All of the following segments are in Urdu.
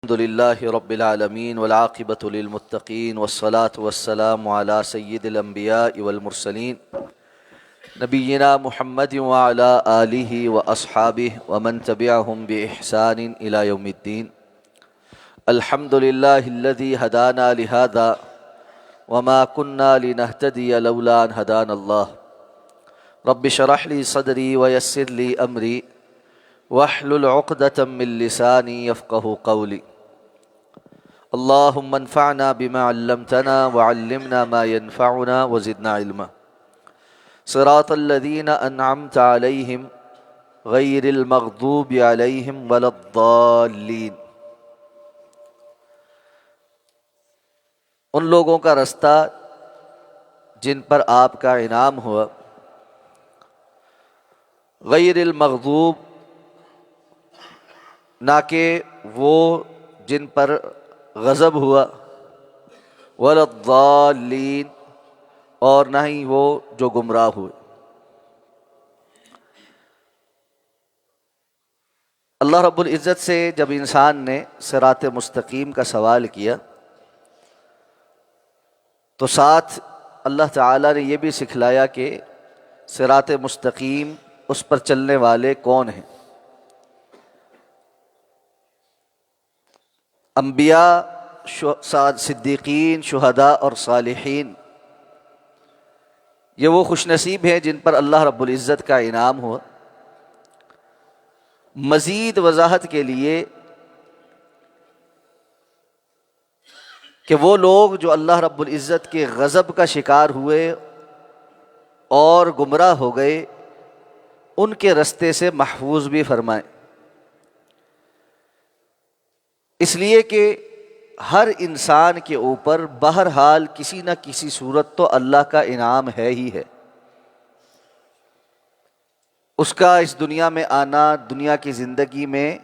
الحمد لله رب العالمين والعاقبة للمتقين والصلاة والسلام على سيد الأنبياء والمرسلين نبينا محمد وعلى آله وأصحابه ومن تبعهم بإحسان إلى يوم الدين. الحمد لله الذي هدانا لهذا وما كنا لنهتدي لولا أن هدانا الله. رب اشرح لي صدري ويسر لي أمري واحلل عقدة من لساني يفقه قولي. اللهم انفعنا بما علمتنا وعلمنا ما ينفعنا وزدنا علما. صراط الذين أنعمت عليهم غير المغضوب عليهم ولا الضالين. ان لوگوں کا رستہ جن پر آپ کا انعام ہوا، غیر المغضوب نہ کہ وہ جن پر غضب ہوا، ولا الضالین اور نہ ہی وہ جو گمراہ ہوئے. اللہ رب العزت سے جب انسان نے صراط مستقیم کا سوال کیا تو ساتھ اللہ تعالیٰ نے یہ بھی سکھلایا کہ صراط مستقیم اس پر چلنے والے کون ہیں. انبیاء، صدیقین، شہداء اور صالحین، یہ وہ خوش نصیب ہیں جن پر اللہ رب العزت کا انعام ہوا. مزید وضاحت کے لیے کہ وہ لوگ جو اللہ رب العزت کے غضب کا شکار ہوئے اور گمراہ ہو گئے، ان کے رستے سے محفوظ بھی فرمائیں. اس لیے کہ ہر انسان کے اوپر بہرحال کسی نہ کسی صورت تو اللہ کا انعام ہے ہی ہے. اس کا اس دنیا میں آنا، دنیا کی زندگی میں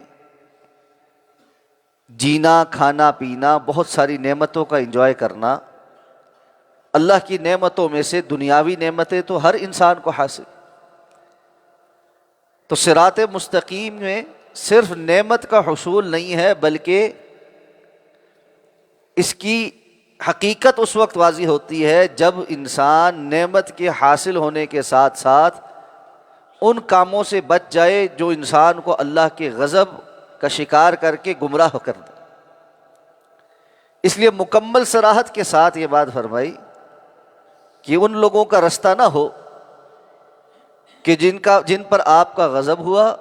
جینا، کھانا پینا، بہت ساری نعمتوں کا انجوائے کرنا، اللہ کی نعمتوں میں سے دنیاوی نعمتیں تو ہر انسان کو حاصل. تو صراط مستقیم میں صرف نعمت کا حصول نہیں ہے، بلکہ اس کی حقیقت اس وقت واضح ہوتی ہے جب انسان نعمت کے حاصل ہونے کے ساتھ ساتھ ان کاموں سے بچ جائے جو انسان کو اللہ کے غضب کا شکار کر کے گمراہ کر دے. اس لیے مکمل صراحت کے ساتھ یہ بات فرمائی کہ ان لوگوں کا رستہ نہ ہو کہ جن پر آپ کا غضب ہوا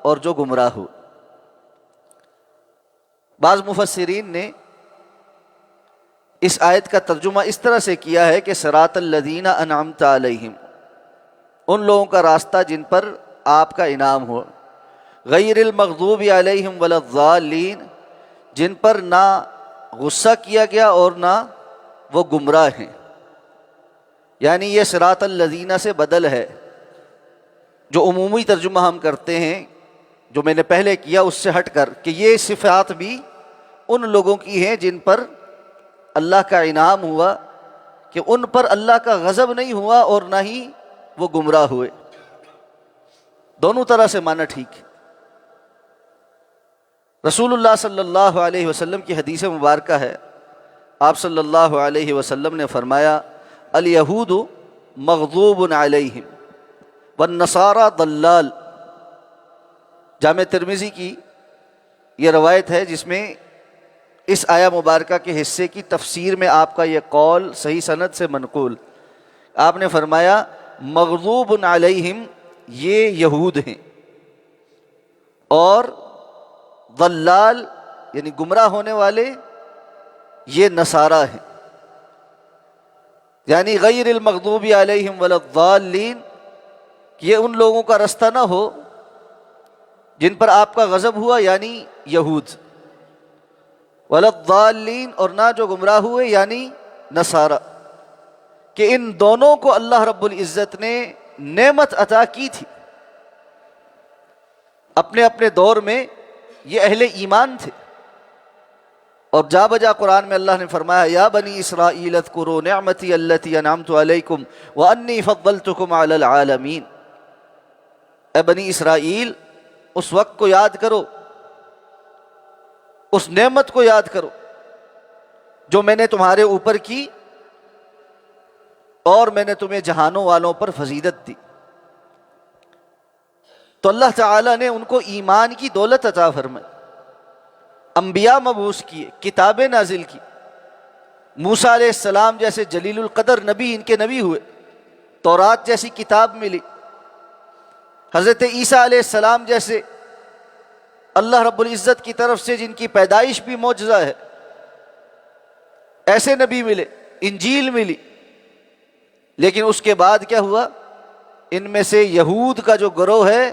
اور جو گمراہ ہو. بعض مفسرین نے اس آیت کا ترجمہ اس طرح سے کیا ہے کہ صراط الذین انعمت علیہم، ان لوگوں کا راستہ جن پر آپ کا انعام ہو، غیر المغضوب علیہم ولا الضالین، جن پر نہ غصہ کیا گیا اور نہ وہ گمراہ ہیں. یعنی یہ صراط الذین سے بدل ہے. جو عمومی ترجمہ ہم کرتے ہیں، جو میں نے پہلے کیا اس سے ہٹ کر، کہ یہ صفات بھی ان لوگوں کی ہیں جن پر اللہ کا انعام ہوا، کہ ان پر اللہ کا غضب نہیں ہوا اور نہ ہی وہ گمراہ ہوئے. دونوں طرح سے معنی ٹھیک ہے. رسول اللہ صلی اللہ علیہ وسلم کی حدیث مبارکہ ہے، آپ صلی اللہ علیہ وسلم نے فرمایا: الیہود مغضوب علیہم والنصارى ضلال. جامع ترمذی کی یہ روایت ہے جس میں اس آیہ مبارکہ کے حصے کی تفسیر میں آپ کا یہ قول صحیح سند سے منقول. آپ نے فرمایا مغضوب علیہم یہ یہود ہیں، اور ضلال یعنی گمراہ ہونے والے یہ نصارہ ہیں. یعنی غیر المغضوب علیہم ولا الضالین، یہ ان لوگوں کا رستہ نہ ہو جن پر آپ کا غضب ہوا یعنی یہود، ولا الضالین اور نہ جو گمراہ ہوئے یعنی نصارہ، کہ ان دونوں کو اللہ رب العزت نے نعمت عطا کی تھی. اپنے اپنے دور میں یہ اہل ایمان تھے، اور جا بجا قرآن میں اللہ نے فرمایا: یا بنی اسرائیل اذکروا نعمتی التی انعمت علیکم وانی فضلتکم علی العالمین. اے بنی اسرائیل، اس وقت کو یاد کرو اس نعمت کو یاد کرو جو میں نے تمہارے اوپر کی، اور میں نے تمہیں جہانوں والوں پر فضیلت دی۔ تو اللہ تعالیٰ نے ان کو ایمان کی دولت عطا فرمائی، انبیاء مبعوث کیے، کتابیں نازل کی، موسیٰ علیہ السلام جیسے جلیل القدر نبی ان کے نبی ہوئے، تورات جیسی کتاب ملی، حضرت عیسیٰ علیہ السلام جیسے اللہ رب العزت کی طرف سے جن کی پیدائش بھی معجزہ ہے، ایسے نبی ملے، انجیل ملی۔ لیکن اس کے بعد کیا ہوا؟ ان میں سے یہود کا جو گروہ ہے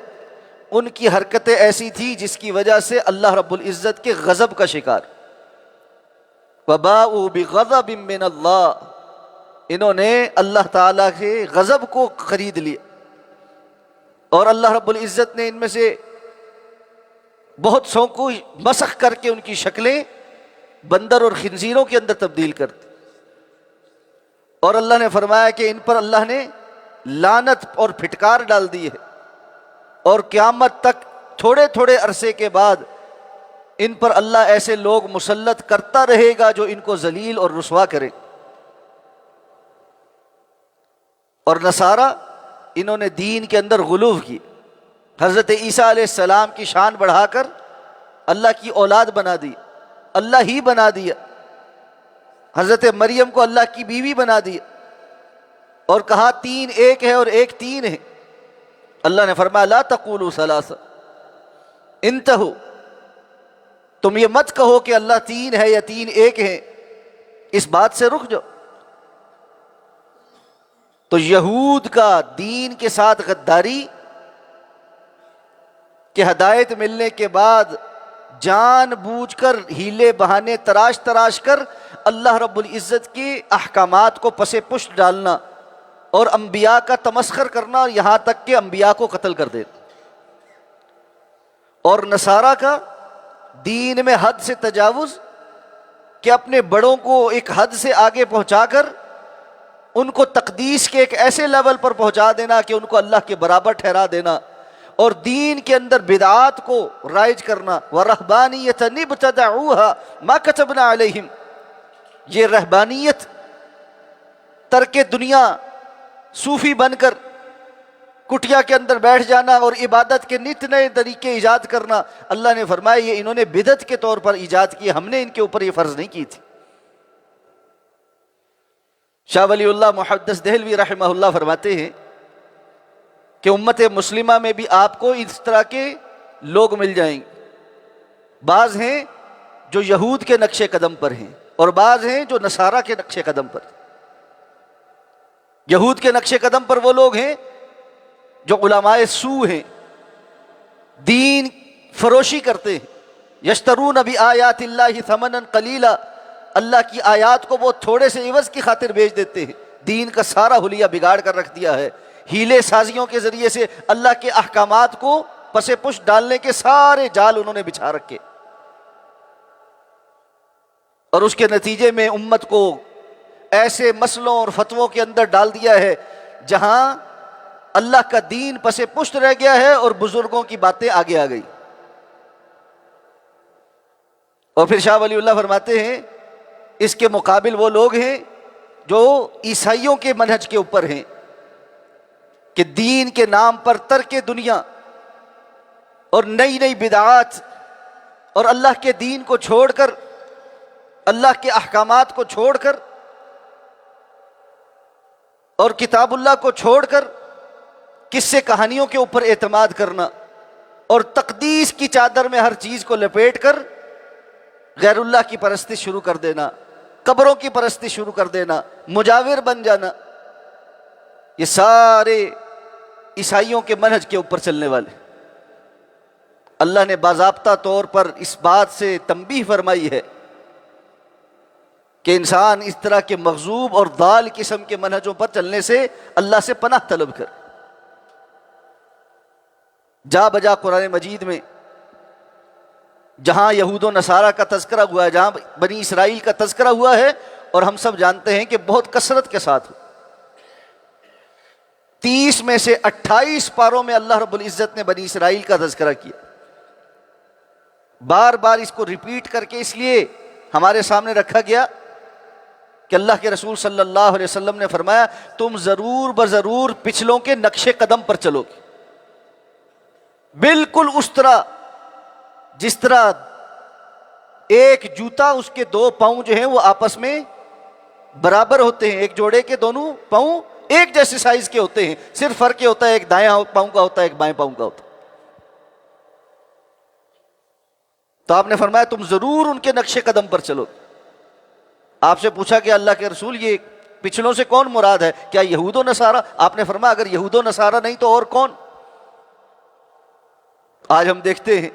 ان کی حرکتیں ایسی تھی جس کی وجہ سے اللہ رب العزت کے غضب کا شکار، وَبَاءُوا بِغَضَبٍ مِّنَ اللَّهِ، انہوں نے اللہ تعالیٰ کے غضب کو خرید لیا، اور اللہ رب العزت نے ان میں سے بہت سو کو مسخ کر کے ان کی شکلیں بندر اور خنزیروں کے اندر تبدیل کر دی، اور اللہ نے فرمایا کہ ان پر اللہ نے لعنت اور پھٹکار ڈال دی ہے، اور قیامت تک تھوڑے تھوڑے عرصے کے بعد ان پر اللہ ایسے لوگ مسلط کرتا رہے گا جو ان کو ذلیل اور رسوا کرے۔ اور نصارہ، انہوں نے دین کے اندر غلو کی، حضرت عیسیٰ علیہ السلام کی شان بڑھا کر اللہ کی اولاد بنا دی، اللہ ہی بنا دیا، حضرت مریم کو اللہ کی بیوی بنا دیا، اور کہا تین ایک ہے اور ایک تین ہے۔ اللہ نے فرمایا لا تقولوا ثلاثہ، انتہو، تم یہ مت کہو کہ اللہ تین ہے یا تین ایک ہے، اس بات سے رک جاؤ۔ تو یہود کا دین کے ساتھ غداری کہ ہدایت ملنے کے بعد جان بوجھ کر ہیلے بہانے تراش تراش کر اللہ رب العزت کے احکامات کو پس پشت ڈالنا، اور انبیاء کا تمسخر کرنا، اور یہاں تک کہ انبیاء کو قتل کر دینا۔ اور نصارہ کا دین میں حد سے تجاوز کہ اپنے بڑوں کو ایک حد سے آگے پہنچا کر ان کو تقدیس کے ایک ایسے لیول پر پہنچا دینا کہ ان کو اللہ کے برابر ٹھہرا دینا، اور دین کے اندر بدعات کو رائج کرنا۔ وَرَهْبَانِيَّةً ابْتَدَعُوهَا مَا كَتَبْنَا عَلَيْهِمْ، یہ رہبانیت، ترک دنیا، صوفی بن کر کٹیا کے اندر بیٹھ جانا اور عبادت کے نت نئے طریقے ایجاد کرنا، اللہ نے فرمایا یہ انہوں نے بدعت کے طور پر ایجاد کی، ہم نے ان کے اوپر یہ فرض نہیں کی تھی۔ شاہ ولی اللہ محدث دہلوی رحمہ اللہ فرماتے ہیں کہ امت مسلمہ میں بھی آپ کو اس طرح کے لوگ مل جائیں گے، بعض ہیں جو یہود کے نقش قدم پر ہیں، اور بعض ہیں جو نصارہ کے نقش قدم پر۔ یہود کے نقش قدم پر وہ لوگ ہیں جو علماء سو ہیں، دین فروشی کرتے ہیں، یشترون بآیات اللہ ثمنا قلیلا، اللہ کی آیات کو وہ تھوڑے سے عوض کی خاطر بیچ دیتے ہیں، دین کا سارا حلیہ بگاڑ کر رکھ دیا ہے، ہیلے سازیوں کے ذریعے سے اللہ کے احکامات کو پس پشت ڈالنے کے سارے جال انہوں نے بچھا رکھے، اور اس کے نتیجے میں امت کو ایسے مسئلوں اور فتووں کے اندر ڈال دیا ہے جہاں اللہ کا دین پس پشت رہ گیا ہے اور بزرگوں کی باتیں آگے آ گئی۔ اور پھر شاہ ولی اللہ فرماتے ہیں اس کے مقابل وہ لوگ ہیں جو عیسائیوں کے منہج کے اوپر ہیں کہ دین کے نام پر ترک دنیا اور نئی نئی بدعات اور اللہ کے دین کو چھوڑ کر، اللہ کے احکامات کو چھوڑ کر اور کتاب اللہ کو چھوڑ کر قصے کہانیوں کے اوپر اعتماد کرنا، اور تقدیس کی چادر میں ہر چیز کو لپیٹ کر غیر اللہ کی پرستی شروع کر دینا، قبروں کی پرستی شروع کر دینا، مجاور بن جانا، یہ سارے عیسائیوں کے منہج کے اوپر چلنے والے۔ اللہ نے باضابطہ طور پر اس بات سے تنبیہ فرمائی ہے کہ انسان اس طرح کے مغضوب اور ضال قسم کے منہجوں پر چلنے سے اللہ سے پناہ طلب کر۔ جا بجا قرآن مجید میں جہاں یہود و نصارہ کا تذکرہ ہوا ہے، جہاں بنی اسرائیل کا تذکرہ ہوا ہے، اور ہم سب جانتے ہیں کہ بہت کثرت کے ساتھ 30 میں سے 28 پاروں میں اللہ رب العزت نے بنی اسرائیل کا تذکرہ کیا، بار بار اس کو ریپیٹ کر کے اس لیے ہمارے سامنے رکھا گیا کہ اللہ کے رسول صلی اللہ علیہ وسلم نے فرمایا تم ضرور بضرور پچھلوں کے نقش قدم پر چلو گے، بالکل اس طرح جس طرح ایک جوتا اس کے دو پاؤں جو ہیں وہ آپس میں برابر ہوتے ہیں، ایک جوڑے کے دونوں پاؤں ایک جیسے سائز کے ہوتے ہیں، صرف فرق یہ ہوتا ہے ایک دائیں پاؤں کا ہوتا ہے ایک بائیں پاؤں کا ہوتا ہے۔ تو آپ نے فرمایا تم ضرور ان کے نقش قدم پر چلو۔ آپ سے پوچھا کہ اللہ کے رسول یہ پچھلوں سے کون مراد ہے؟ کیا یہود و نصارہ؟ آپ نے فرمایا اگر یہود و نصارہ نہیں تو اور کون؟ آج ہم دیکھتے ہیں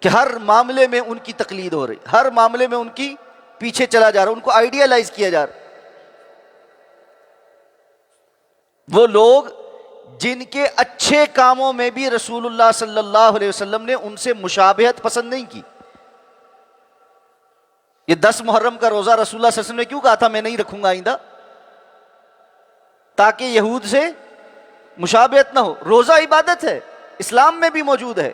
کہ ہر معاملے میں ان کی تقلید ہو رہی، ہر معاملے میں ان کی پیچھے چلا جا رہا، ان کو آئیڈیالائز کیا جا رہا۔ وہ لوگ جن کے اچھے کاموں میں بھی رسول اللہ صلی اللہ علیہ وسلم نے ان سے مشابہت پسند نہیں کی۔ یہ 10 محرم کا روزہ رسول اللہ صلی اللہ علیہ وسلم نے کیوں کہا تھا میں نہیں رکھوں گا آئندہ؟ تاکہ یہود سے مشابہت نہ ہو۔ روزہ عبادت ہے، اسلام میں بھی موجود ہے،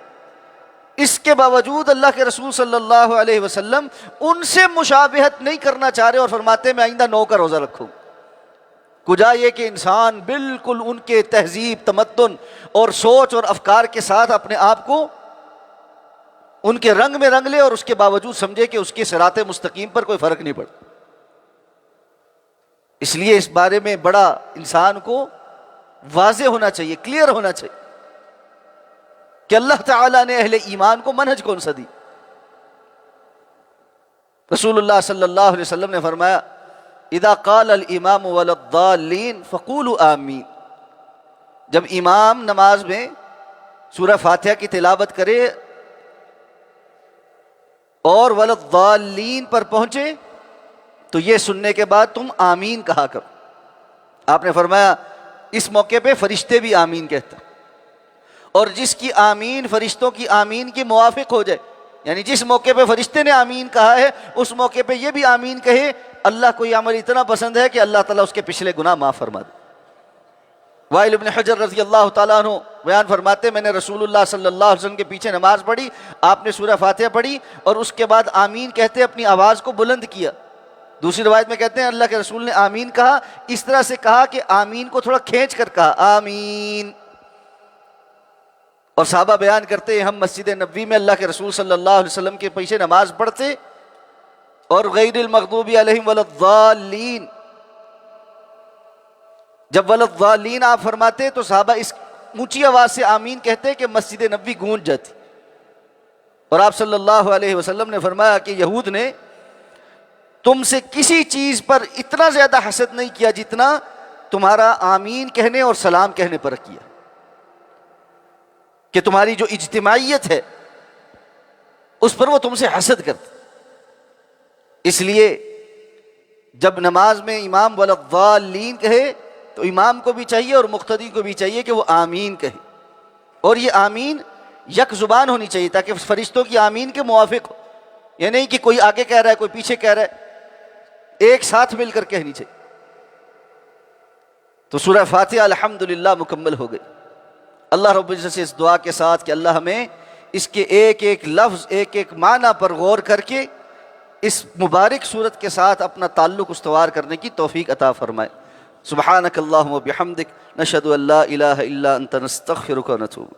اس کے باوجود اللہ کے رسول صلی اللہ علیہ وسلم ان سے مشابہت نہیں کرنا چاہ رہے اور فرماتے میں آئندہ 9 کا روزہ رکھوں۔ کجا یہ کہ انسان بالکل ان کے تہذیب، تمدن اور سوچ اور افکار کے ساتھ اپنے آپ کو ان کے رنگ میں رنگ لے اور اس کے باوجود سمجھے کہ اس کے صراط مستقیم پر کوئی فرق نہیں پڑتا۔ اس لیے اس بارے میں بڑا انسان کو واضح ہونا چاہیے، کلیئر ہونا چاہیے کہ اللہ تعالیٰ نے اہل ایمان کو منہج کون سا دی۔ رسول اللہ صلی اللہ علیہ وسلم نے فرمایا اذا قال الامام ولا الضالین فقولوا آمین۔ جب امام نماز میں سورہ فاتحہ کی تلاوت کرے اور ولا الضالین پر پہنچے تو یہ سننے کے بعد تم آمین کہا کرو۔ آپ نے فرمایا اس موقع پہ فرشتے بھی آمین کہتے ہیں، اور جس کی آمین فرشتوں کی آمین کے موافق ہو جائے، یعنی جس موقع پہ فرشتے نے آمین کہا ہے اس موقع پہ یہ بھی آمین کہے، اللہ کو یہ عمل اتنا پسند ہے کہ اللہ تعالیٰ اس کے پچھلے گناہ معاف فرما دے۔ وائل ابن حجر رضی اللہ تعالیٰ عنہ بیان فرماتے میں نے رسول اللہ صلی اللہ علیہ وسلم کے پیچھے نماز پڑھی، آپ نے سورہ فاتحہ پڑھی اور اس کے بعد آمین کہتے اپنی آواز کو بلند کیا۔ دوسری روایت میں کہتے ہیں اللہ کے رسول نے آمین کہا، اس طرح سے کہا کہ آمین کو تھوڑا کھینچ کر کہا آمین۔ اور صحابہ بیان کرتے ہیں ہم مسجد نبوی میں اللہ کے رسول صلی اللہ علیہ وسلم کے پیچھے نماز پڑھتے اور غیر المغضوب علیہم ولا الضالین، جب ولا الضالین آپ فرماتے تو صحابہ اس اونچی آواز سے آمین کہتے کہ مسجد نبوی گونج جاتی۔ اور آپ صلی اللہ علیہ وسلم نے فرمایا کہ یہود نے تم سے کسی چیز پر اتنا زیادہ حسد نہیں کیا جتنا تمہارا آمین کہنے اور سلام کہنے پر کیا، کہ تمہاری جو اجتماعیت ہے اس پر وہ تم سے حسد کرتے۔ اس لیے جب نماز میں امام ولا الضالین کہے تو امام کو بھی چاہیے اور مقتدی کو بھی چاہیے کہ وہ آمین کہے، اور یہ آمین یک زبان ہونی چاہیے تاکہ فرشتوں کی آمین کے موافق ہو، یہ نہیں کہ کوئی آگے کہہ رہا ہے کوئی پیچھے کہہ رہا ہے، ایک ساتھ مل کر کہنی چاہیے۔ تو سورہ فاتحہ الحمدللہ مکمل ہو گئی۔ اللہ رب العزت سے اس دعا کے ساتھ کہ اللہ ہمیں اس کے ایک ایک لفظ ایک ایک معنی پر غور کر کے اس مبارک صورت کے ساتھ اپنا تعلق استوار کرنے کی توفیق عطا فرمائے۔ سبحانک اللہم و بحمدک نشہد ان لا الہ الا انت نستغفرک و نتوب۔